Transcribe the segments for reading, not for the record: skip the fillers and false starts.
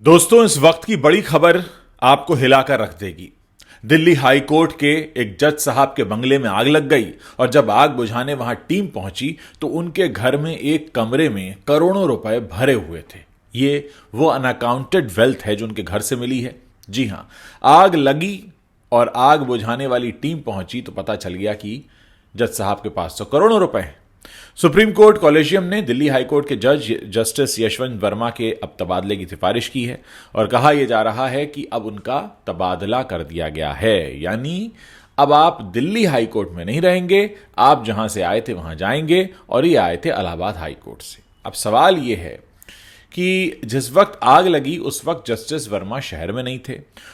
दोस्तों, इस वक्त की बड़ी खबर आपको हिलाकर रख देगी। दिल्ली हाई कोर्ट के एक जज साहब के बंगले में आग लग गई और जब आग बुझाने वहां टीम पहुंची तो उनके घर में एक कमरे में करोड़ों रुपए भरे हुए थे। ये वो अनअकाउंटेड वेल्थ है जो उनके घर से मिली है। जी हां, आग लगी और आग बुझाने वाली टीम पहुंची तो पता चल गया कि जज साहब के पास तो करोड़ों रुपए हैं। सुप्रीम कोर्ट कॉलेजियम ने दिल्ली हाई कोर्ट के जज जस्टिस यशवंत वर्मा के अब तबादले की सिफारिश की है और कहा यह जा रहा है कि अब उनका तबादला कर दिया गया है, यानी अब आप दिल्ली हाई कोर्ट में नहीं रहेंगे, आप जहां से आए थे वहां जाएंगे और ये आए थे इलाहाबाद हाई कोर्ट से। अब सवाल यह है कि जिस वक्त आग लगी उस वक्त जस्टिस वर्मा शहर में नहीं थे,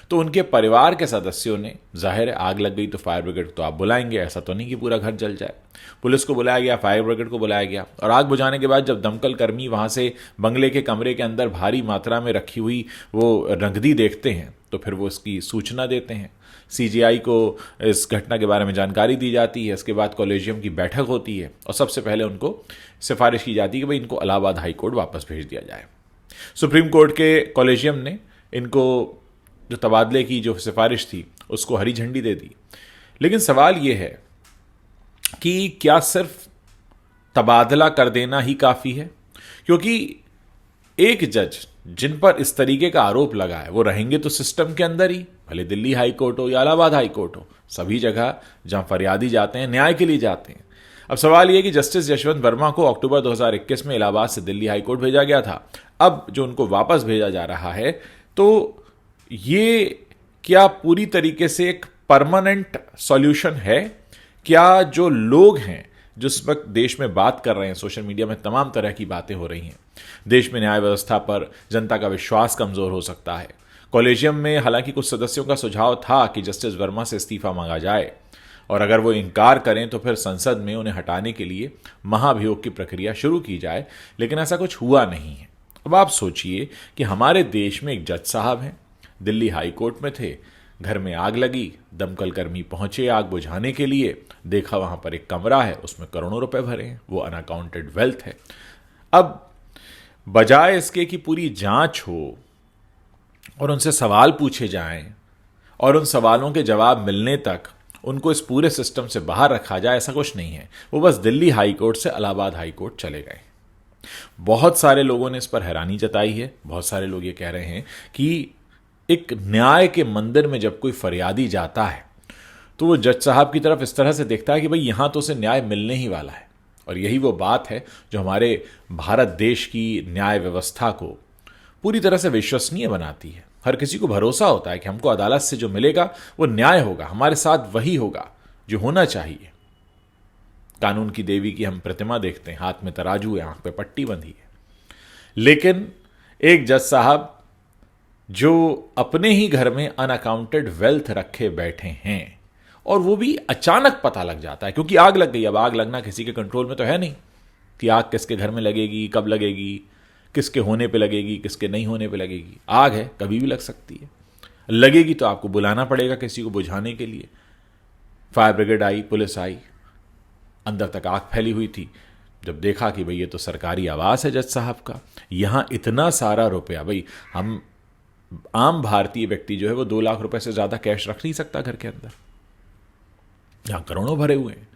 तो उनके परिवार के सदस्यों ने, जाहिर है आग लग गई तो फायर ब्रिगेड तो आप बुलाएंगे, ऐसा तो नहीं कि पूरा घर जल जाए। पुलिस को बुलाया गया, फायर ब्रिगेड को बुलाया गया और आग बुझाने के बाद जब दमकल कर्मी वहां से बंगले के कमरे के अंदर भारी मात्रा में रखी हुई वो नकदी देखते हैं तो फिर वो इसकी सूचना देते हैं। सीजीआई को इस घटना के बारे में जानकारी दी जाती है। इसके बाद कॉलेजियम की बैठक होती है और सबसे पहले उनको सिफारिश की जाती है कि भाई इनको इलाहाबाद हाई कोर्ट वापस भेज दिया जाए। सुप्रीम कोर्ट के कॉलेजियम ने इनको जो तबादले की जो सिफारिश थी उसको हरी झंडी दे दी। लेकिन सवाल यह है कि क्या सिर्फ तबादला कर देना ही काफी है? क्योंकि एक जज जिन पर इस तरीके का आरोप लगा है वो रहेंगे तो सिस्टम के अंदर ही, भले दिल्ली हाई कोर्ट हो या इलाहाबाद हाई कोर्ट हो, सभी जगह जहां फरियादी जाते हैं न्याय के लिए जाते हैं। अब सवाल यह कि जस्टिस यशवंत वर्मा को अक्टूबर 2021 में इलाहाबाद से दिल्ली हाई कोर्ट भेजा गया था। अब जो उनको वापस भेजा जा रहा है तो ये क्या पूरी तरीके से एक परमानेंट सॉल्यूशन है? क्या जो लोग हैं जो इस वक्त देश में बात कर रहे हैं, सोशल मीडिया में तमाम तरह की बातें हो रही हैं, देश में न्याय व्यवस्था पर जनता का विश्वास कमजोर हो सकता है। कॉलेजियम में हालांकि कुछ सदस्यों का सुझाव था कि जस्टिस वर्मा से इस्तीफा मांगा जाए और अगर वो इनकार करें तो फिर संसद में उन्हें हटाने के लिए महाभियोग की प्रक्रिया शुरू की जाए, लेकिन ऐसा कुछ हुआ नहीं है। अब आप सोचिए कि हमारे देश में एक जज साहब हैं, दिल्ली हाई कोर्ट में थे, घर में आग लगी, दमकल कर्मी पहुंचे आग बुझाने के लिए, देखा वहां पर एक कमरा है उसमें करोड़ों रुपए भरे हैं, वो अनअकाउंटेड वेल्थ है। अब बजाय इसके कि पूरी जांच हो और उनसे सवाल पूछे जाएं और उन सवालों के जवाब मिलने तक उनको इस पूरे सिस्टम से बाहर रखा जाए, ऐसा कुछ नहीं है। वो बस दिल्ली हाई कोर्ट से इलाहाबाद हाई कोर्ट चले गए। बहुत सारे लोगों ने इस पर हैरानी जताई है। बहुत सारे लोग ये कह रहे हैं कि एक न्याय के मंदिर में जब कोई फरियादी जाता है तो वो जज साहब की तरफ इस तरह से देखता है कि भाई यहां तो उसे न्याय मिलने ही वाला है। और यही वो बात है जो हमारे भारत देश की न्याय व्यवस्था को पूरी तरह से विश्वसनीय बनाती है। हर किसी को भरोसा होता है कि हमको अदालत से जो मिलेगा वो न्याय होगा, हमारे साथ वही होगा जो होना चाहिए। कानून की देवी की हम प्रतिमा देखते हैं, हाथ में तराजू है, आंख पे पट्टी बंधी है। लेकिन एक जज साहब जो अपने ही घर में अनअकाउंटेड वेल्थ रखे बैठे हैं और वो भी अचानक पता लग जाता है क्योंकि आग लग गई। अब आग लगना किसी के कंट्रोल में तो है नहीं कि आग किसके घर में लगेगी, कब लगेगी, किसके होने पे लगेगी, किसके नहीं होने पे लगेगी। आग है, कभी भी लग सकती है। लगेगी तो आपको बुलाना पड़ेगा किसी को बुझाने के लिए। फायर ब्रिगेड आई, पुलिस आई, अंदर तक आग फैली हुई थी। जब देखा कि भाई ये तो सरकारी आवास है जज साहब का, यहां इतना सारा रुपया, भाई हम आम भारतीय व्यक्ति जो है वो 2 लाख रुपए से ज्यादा कैश रख नहीं सकता घर के अंदर, यहां करोड़ों भरे हुए हैं।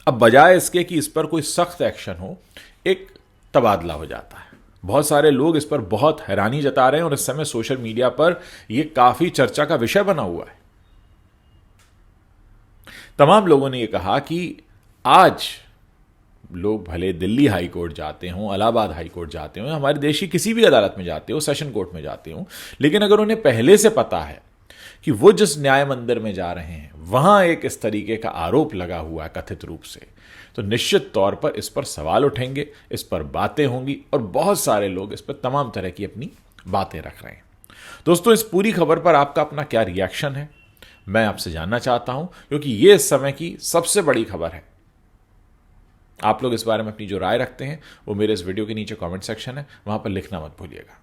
अब बजाय इसके कि इस पर कोई सख्त एक्शन हो, एक तबादला हो जाता है। बहुत सारे लोग इस पर बहुत हैरानी जता रहे हैं और इस समय सोशल मीडिया पर यह काफी चर्चा का विषय बना हुआ है। तमाम लोगों ने यह कहा कि आज लोग भले दिल्ली हाई कोर्ट जाते हों, इलाहाबाद हाई कोर्ट जाते हों, हमारे देश की किसी भी अदालत में जाते हो, सेशन कोर्ट में जाते हों, लेकिन अगर उन्हें पहले से पता है कि वो जिस न्याय मंदिर में जा रहे हैं वहां एक इस तरीके का आरोप लगा हुआ है कथित रूप से, तो निश्चित तौर पर इस पर सवाल उठेंगे, इस पर बातें होंगी और बहुत सारे लोग इस पर तमाम तरह की अपनी बातें रख रहे हैं। दोस्तों, इस पूरी खबर पर आपका अपना क्या रिएक्शन है, मैं आपसे जानना चाहता हूं, क्योंकि यह इस समय की सबसे बड़ी खबर है। आप लोग इस बारे में अपनी जो राय रखते हैं वो मेरे इस वीडियो के नीचे कमेंट सेक्शन है, वहां पर लिखना मत भूलिएगा।